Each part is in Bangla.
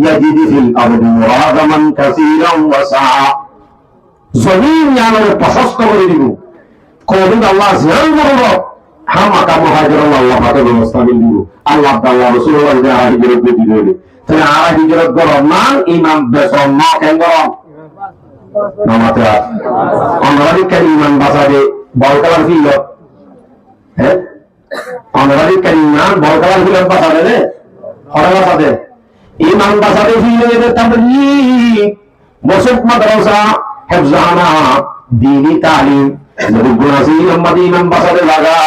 ইয়াজিদ ফিল আরদি মুরাগামান কাসীরান ওয়া সাআ জমিন ইয়ানের প্রশস্ত করে দিব কোন আল্লাহ জিয়ান করব হামাকা মুহাজির আল্লাহ পাকে ব্যবস্থা দিব আল্লাহ তাআলা রাসূলুল্লাহ যারা হিজরত দিবে তাহলে আর হিজরত করব না ইমান বেসম না কেন নামাতে অনরাদি কারি ইমান বাসাবে বলকার ফিল হ্যাঁ অনরাদি কারি ইমান বলকার ফিল বাসাবে রে হরা বাসাবে ইমান বাসাবে ফিল এর তাবলীগ মুসদ মাদ্রাসা হিফজানা দীনি তালিম যদি গুনাসি উম্মতি ইমান বাসাবে লাগা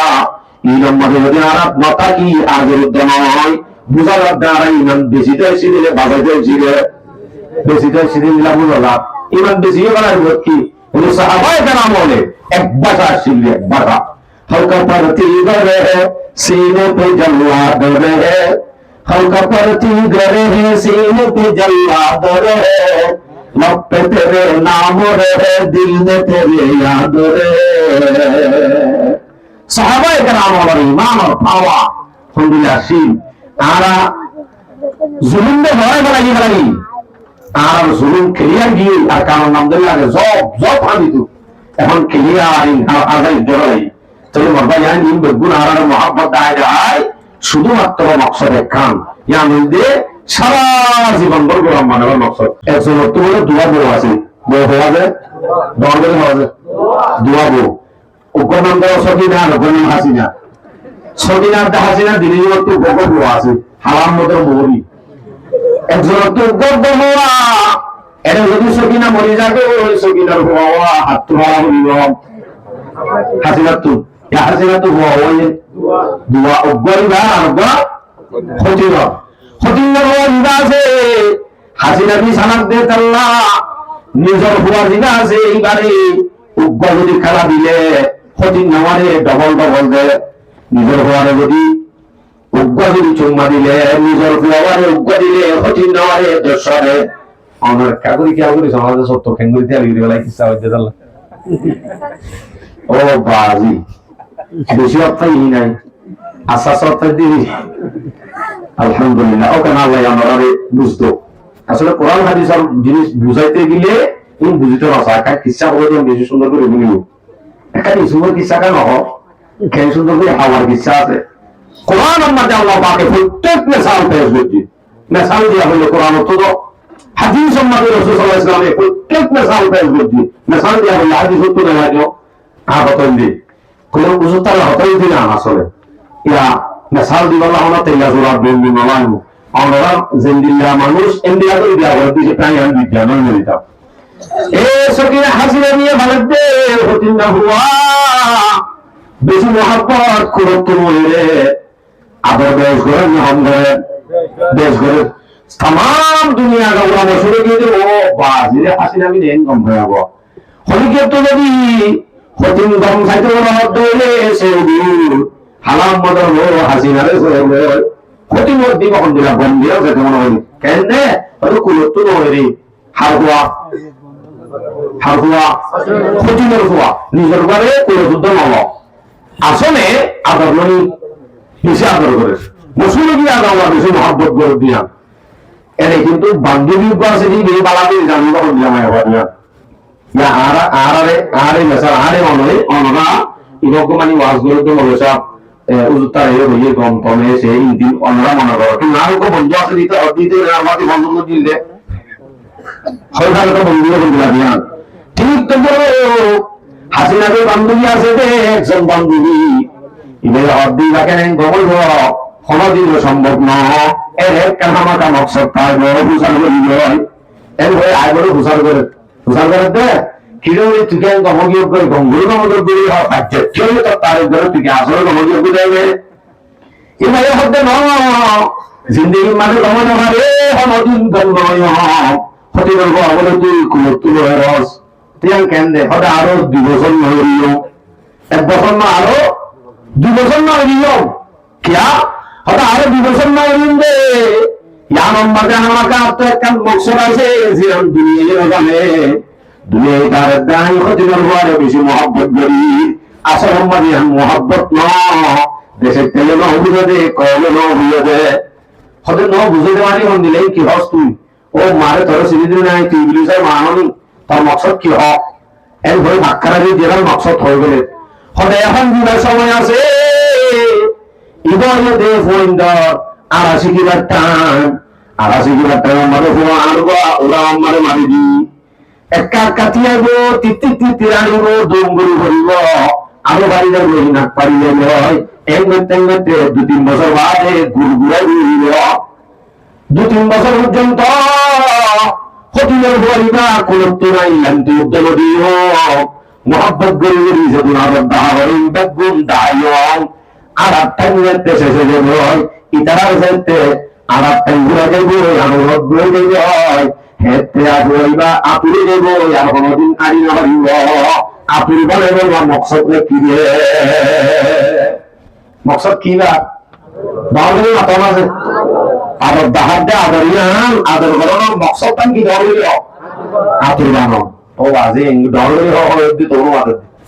ইমান মধ্যে যদি আরাত নতা কি আগের দনয় বুঝার দ্বারা ইমান বেশি দেশি দিলে বাজাইতে ছিলে বেশি দেশি দিলে বুঝলা ইমান বেশি করার কি বলে সাহাবায়ে কেরাম বলে একবার আসলে একবার हल्का परती गरे है सीने पे जलवा दरे है हल्का परती गरे है सीने पे जलवा दरे है लब पे तेरे नाम रे दिल में तेरे याद रे साहबाए कराम और ईमान और पावा अल्हम्दुलिल्लाह सीन आरा जुल्म में भय बनाई बनाई आरा जुल्म क्लियर की और काम अल्हम्दुलिल्लाह के जॉब आनी तू এখন ক্লিয়ার আজাই জড়াই তবে মরবায়ান ইন বেগুন আরার মোহাম্মত দায় শুধুমাত্র মকসদে খান ইয়া মধ্যে সারা জীবন ভর গোলাম মানবের মকসদ একজন তো বলে দোয়া বড় আছে বড় হওয়া যায় দরকার হওয়া যায় দোয়া বড় ওকর নাম দেওয়া সকিনা ওকর নাম হাসিনা সকিনা দা হাসিনা দিনে তো গোবর বড় আছে হারাম মতো মরি একজন তো গোবর হওয়া এর যদি সকিনা মরি যাবে ওই সকিনার হওয়া হাত তোলা হইল হাসিনা তো হাসিনাতো হওয়া ওই দোয়া অগরিবা আরবা খতিরা খতিরা হওয়া আছে হাসিনা বি সানাত দে আল্লাহ নিজর হওয়া জিনা আছে এইবারে উগরি খেলা দিলে খতিন নামারে ডবল দে নিজর হওয়ারে যদি উগরি চুম্মা দিলে নিজর হওয়ারে উগরি দিলে খতিন নামারে দশরে আমার কাগুরি কি আগুরি সমাজে সত্য খেঙ্গুরিতে আলিরি বলাই কিসা হইতে আল্লাহ ও বাজি বেশি অর্থই নাই আসাস অর্থ দিবি আলহামদুলিল্লাহ ওকে না আল্লাহ আমারে বুঝতো আসলে কোরআন হাদিসের জিনিস বুঝাইতে গেলে তুমি বুঝিতে পারছো একটা কিসা বলে তুমি বেশি সুন্দর করে বুঝিব একটা সুন্দর কিসা কেন কেন সুন্দর করে হাওয়ার কিসা আছে কোরআন আমাদের আল্লাহ পাকে প্রত্যেক মেসাল পেশ করছি মেসাল দিয়া হলো কোরআন তো হাদিস আমাদের রাসূল সাল্লাল্লাহু আলাইহি ওয়াসাল্লাম প্রত্যেক মেসাল পেশ করছি মেসাল দিয়া হলো হাদিস তো না লাগে আবতন দি কোন বুঝতার হতই দিনা আসলে ইয়া মেসাল দিবাল্লাহ না তেলা জোরা বেন্দি মালানু আমরা জিন্দিল্লাহ মানুষ ইন্ডিয়া করে দিয়া বলে দিছে প্রায় আমি বিজ্ঞান নিতা এ সকিনা হাসিনা নিয়ে ভালতে হতিন না হুয়া বেশি মোহাব্বত করতে বলে আদর দেশ করে আমরা দেশ করে तमाम दुनिया का उड़ा मशहूर के जो बाजिरे हासिना भी नहीं कम गया वो होली के तो यदि होतिन गम खाते हो ना दोले से दूर हालाम मदर हो हासिना रे से हो होतिन वो दिवा हम दिला बन दिया से कौन होली कहने और कुल तो नो रे हार हुआ होतिन हुआ निजर बारे कुल तो ना हो আসলে আদর ননি বেশি আদর করে মশহুর কি আদর ওয়া বেশি mohabbat করে দিয়া এনে কিন্তু বান্ধবী কাছে যদি বালাতে জানি তখন জামাই হবে না আরে মেসা আরে অনরা ইবক মানে ওয়াজ করে তো বলে সব উত্তর এর হইয়ে কম কমে সেই দিন অনরা মনে করো কিন্তু আর কো বন্ধু আছে দিতে অদিতে আমাদের বন্ধু দিলে হয়তো তো বন্ধু দিয়া ঠিক তো হাসিনাদের বান্ধবী আছে যে একজন বান্ধবী ইবে অদি রাখেন গবল কোনদিন সম্ভব না এর একটা আমাটা মকসদ তার বড় বুঝার করি হয় এর ভাই আই বড় বুঝার করে দে কিরোরে তুই কেন গমগিয়ে করে গঙ্গুর গমগিয়ে করে হয় বাচ্চা কেউ তো তার ঘরে তুই আসলে গমগিয়ে করে দেবে এবার হতে না জিন্দেগি মানে গমন হবে কোনদিন গমনয় হতে বলবো বলে তুই তুলো রস তুই কেন দে হতে আরো 2 বছর না হইলো 1 বছর না আরো 2 বছর না হইলো क्या হতে আরো 2 বছর না হইলে ইয়া নম্বরে আমাকে তো একটা মকসদ আছে যে দুনিয়ায় যাবে দুনিয়ার দাই হতে বড় বেশি mohabbat করি আসল সম্মানে mohabbat না দেশে তেলে না হইবে দে কলে না হইবে দে হতে না বুঝতে পারি কোন দিলে কি হস তুই ও মারে তোর সিরিদিন নাই তুই ইবলিসের মাননি তোর মকসদ কি হক এর ভয় ধাক্কারা দিয়ে যেন মকসদ হয়ে গেলে হতে এখন দিনের সময় আছে ইবনে দে ফোনদার আরাশি কিবার টান আরাশি কিবার টান আমাদের ফোন আনবো ওরা আমারে মারি দি একা কাটিয়া গো তিতি তিতি রানিব দমগুড়ি ভরিব আরো বাড়ি যাবো নাক পারিলে নয় এমনিতে 2-3 বছর বাদে গুড়গুড়াই ঘুরিব 2-3 বছর পর্যন্ত হতিলের ভরিবা কোলত্ব নাই লান্তি উদ্যোগ দিও মোহাব্বত গরি গরি যদুন আবার দাহরিন বেগুন দায়ং আর আটটাইতে শেষে যাবে হয় ইতারার যাইতে আর আটটাই ঘুরে যাইব অনুরোধ ঘুরে যাইবে হয় হেতে আগুয়াইবা আপুরে যাইব আর কোনদিন আড়ি না বাড়িব আপুরি বলে বলবা মকসদ কি রে মকসদ কি না দরকারি না তোমার আদর দাহার দে আদরিয়ান আদর করানোর মকসদ কি দরকারি আতুর বানো ও আজি দরকারি হবে তোর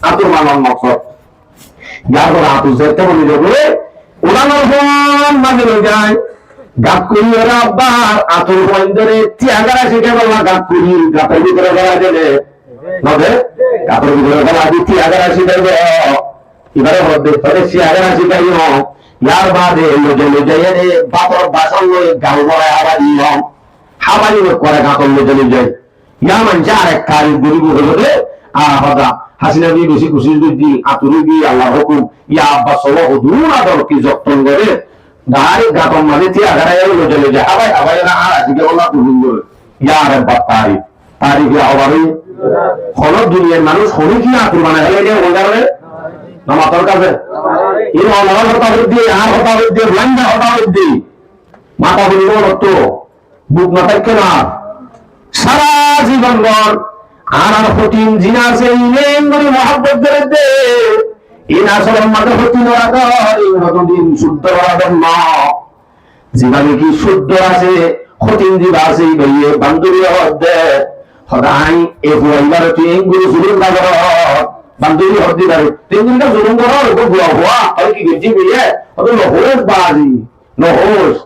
আতুর বানোর মকসদ যার পর আতুর যেতে বলি যাবে উড়ানোর ফোন মাঝে যায় গাপ করি ওরা আব্বার আতুর ফোন ধরে তিয়াগারা শিখে বললা গাপ করি গাপের ভিতরে গলা দেবে নবে গাপের ভিতরে গলা দিয়ে তিয়াগারা শিখে এবারে হতে পারে তিয়াগারা শিখাইও ইয়ার বাদে লোজে লোজে রে বাপর বাসন লয়ে গাল বড় হাবারি হাবারি করে গাতল লোজে লোজে ইয়া মানছে আরেক কারি গরিব হলে আহাদা হাসিনা দিয়ে বেশি খুশি দি আতুরি দি আল্লাহ হুকুম ইয়া আব্বা সলো হুদুন আদর কি যত্ন করে দাঁড়ি গাতন মাঝে তিয়া গাড়াই লোজে লোজে হাবাই হাবাই না আর আজকে বলা তুলুন করে ইয়া আরে বাপ তারিফ তারিফ আবারই হলো দুনিয়ার মানুষ হলে কি আতুর বানায় হলে যে ওজারে নামাতর কাছে এই অনার হতা বুদ্ধি আর হতা বুদ্ধি লাঙ্গা হতা বুদ্ধি মাথা বুঝবো রক্ত বুক মাথায় কেনা সারা জীবন ভর আর ফটিন জিনা আছে ইলেন করে মহব্বত করে দে এই আসলে মাথা ফটিন রাখর এই কতদিন শুদ্ধ রাখবেন না জীবনে কি শুদ্ধ আছে ফটিন জীবা আছে ভাইয়ে বান্ধবী হদে হদাই এ ফুয়াইবার তুই গুরু শুরু লাগর বান্ধবী হদি দাঁড়ে 3 দিনটা জুলুম করার উপর বুয়া হওয়া আর কি গেছি বিয়ে ওদের নহোস বাজি নহোস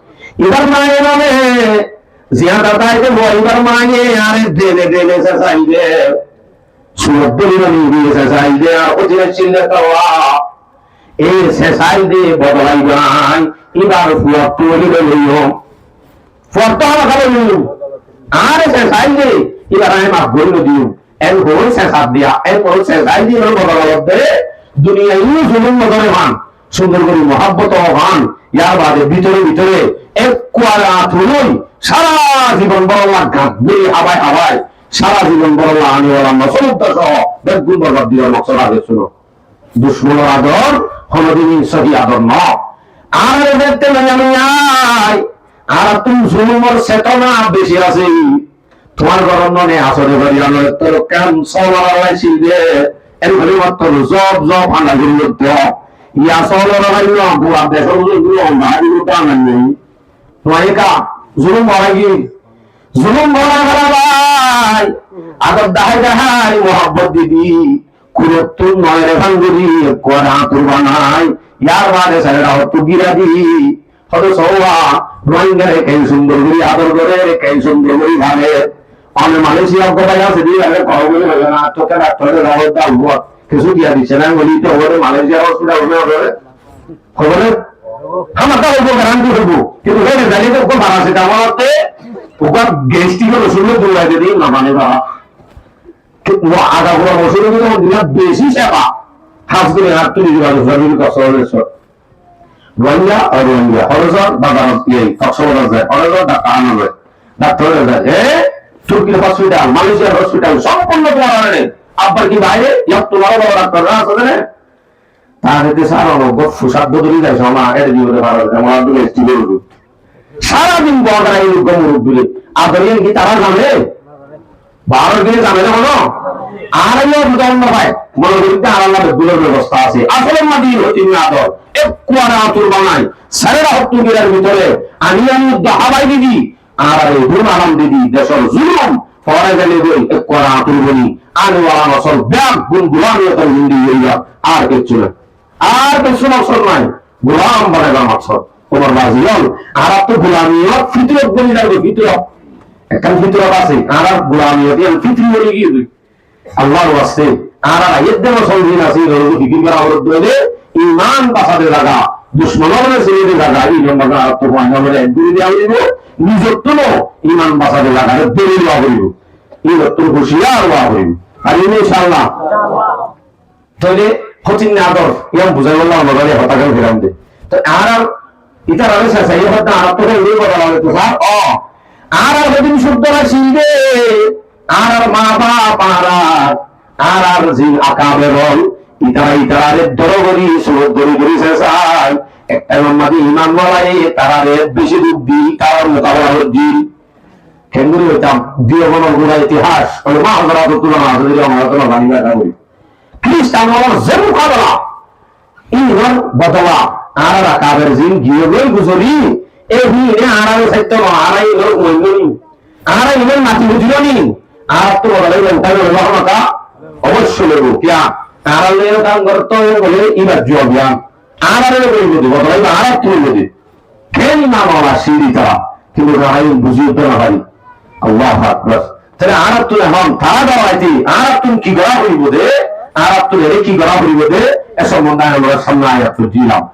এবার মায়ে নামে জিয়াদা তাইতে বইবার মায়ে আরে দেলে দেলে সে চাইবে সুরদ্দলি না নিয়ে সে চাইবে আর ওদিনে চিল্লে তাওয়া এই সে চাইবে বদলাই গান এবার ফুয়া তুলি লইও ফটো খাবে নিও আরে সে চাইবে এবার আমি মাফ করে দিও এর হল সে সাথ দিয়া এর হল সে চাই দিয়ে বদলাতে দুনিয়া ইউ জুলুম বদলে মান সুন্দর করে মহব্বত হন ইয়ার বাদে ভিতরে ভিতরে এক কোয়ালা তুলুই সারা জীবন বড় লাগা বেরি হাবাই হাবাই সারা জীবন বড় আনি ওলা মসলুদ সহ বেগুন বরবাদ দিয়ে মকসদ আগে শুনো দুশ্মন আদর হলদিন সহি আদর ন আর দেখতে আমি আই আর তুমি জুলুমর চেতনা বেশি আছে তোমার গরম মনে আসরে বাড়ি আলো তোর কাম সবাই শিখবে এর ঘরে মাত্র জব জব আনা গুলো তো ইয়া সলো রাই না বুয়া দেশর গুলো ভারী গুলো নেই তোমাইকা জুলুম বাড়াই জুলুম বড় ভাই আদব দাহাই দাহাই মোহাব্বত দিদি কুরত নয় রে ভাঙ্গুরি কোরা তুর বানাই ইয়ার বাদে সারা হতো গিরাদি হতো সওয়া রোহিঙ্গারে কেন সুন্দর করে আদর করে কেন সুন্দর করে ভাবে অনেক মালয়েশিয়া কোথায় আছে দিয়ে আগে কবলে হবে না তোকে ডাক্তারে রাহত দাও কিছু দিয়া দিচ্ছে না বলি তো ওরে মালয়েশিয়া হসপিটাল হবে খবরে আমার তো ওকে গ্যারান্টি দেবো কিন্তু ওরে জানি তো কোন ভাড়া আছে আমারতে ওকে গ্যাস্ট্রিক ওষুধ দৌড়াই দিই না মানে বাবা ও আগা পুরো ওষুধ দিলে বেশি সেবা খাস করে হাত তুলে দিবা জরুরি কসরেশ্বর রোহিঙ্গা আর রোহিঙ্গা হরজর বাজার এই কক্সবাজার যায় হরজর ঢাকা আনা যায় ডাক্তারে যায় তুর্কির হসপিটাল মালয়েশিয়ার হসপিটাল সম্পূর্ণ তোমার আব্বার কি বাইরে তোমার বড় ডাক্তাররা আছে না তার এতে সারা সুসাধ্য ধরে যায় সমা এটা জীবনে ভালো আমার সারাদিন বর্ডার এই গমরূপ দিলে আদরিয়ান কি তারা জানে 12 দিনে জানে না কোনো আর দণ্ড পায় মনে করিতে আর আল্লাহ বেগুলোর ব্যবস্থা আছে আসলে মাদি হতিন আদর এক কুয়ারা আতুর বানায় সারেরা হত্তুগিরার ভিতরে আমি হাবাই দিদি আর এই গুণ আরাম দিদি দেশের জুলুম পরে গেলে বই এক কুয়ারা আতুর বলি আনওয়ালা নসল ব্যাগ গুণ গুলামিয়তের হিন্দি হইয়া আর কিছু না আর কিছু নকশল নাই গোলাম বানাইবা মকসদ তোমার বাজিল আর তো গোলামিয়ত ফিতরত বলি যাবে ফিতরত একখান ফিতরত আছে আর গোলামিয়তি ফিতরি বলে গিয়ে দুই আল্লাহর ওয়াস্তে আর আয়াত দেব সঙ্গীন আছে রোজ ফিকির করা হলো দলে ঈমান বাসাতে লাগা দুশমনের ছেড়ে লাগা এই নম্বর আর তো আমাদের একদিন দেওয়া হইব নিজের তো ঈমান বাসাতে লাগা দেরি দেওয়া হইব এই তো হুঁশিয়ার হওয়া হইব আর ইনশাআল্লাহ তাহলে হচিন আদর ইয়াম বুঝাই বললাম আমাদের হতাকাল ফেরাম দে তো আর ইতার আরে সাই হতা আর তো এই কথা লাগে তো স্যার আর যেদিন শুদ্ধরা শিখবে আর মা বাপ আর জিন আকাবে রল ইতারারে দরগরি সুরত দরি শেষাই একটা মাঝে ইমান বলাই তারারে বেশি বুদ্ধি তার মোকাবেলা দিন কেন্দ্রীয় হইতাম দিয়ে মনে গোড়া ইতিহাস ওই মা হাজারা তো তুলনা আছে যদি আমরা তো জানি না করি খ্রিস্টান আমার যে মোকাবেলা ইমান বদলা আর আকাবের জিন গিয়ে গই গুজরি এই হিনে আরামে সাইত্য আরাই লোক মইনি আরাই ইমান মাটি বুঝিনি আর তো বলে তাই রহমতা অবশ্যই লেবো কিয়া আরালে কাম করতে বলে ইবার জবিয়ান আরালে বলব দিব বলে আর তুই বলি কেন না বলা সিরিতা কিন্তু আরাই বুঝিও তো না ভাই আল্লাহু আকবার তাহলে আর তুই এখন তা দাওয়াইতি আর তুমি কি গড়া হইব দে আর তুই কি গড়া হইব দে এসব মন্দায় আমরা সামনে আয়াত দিলাম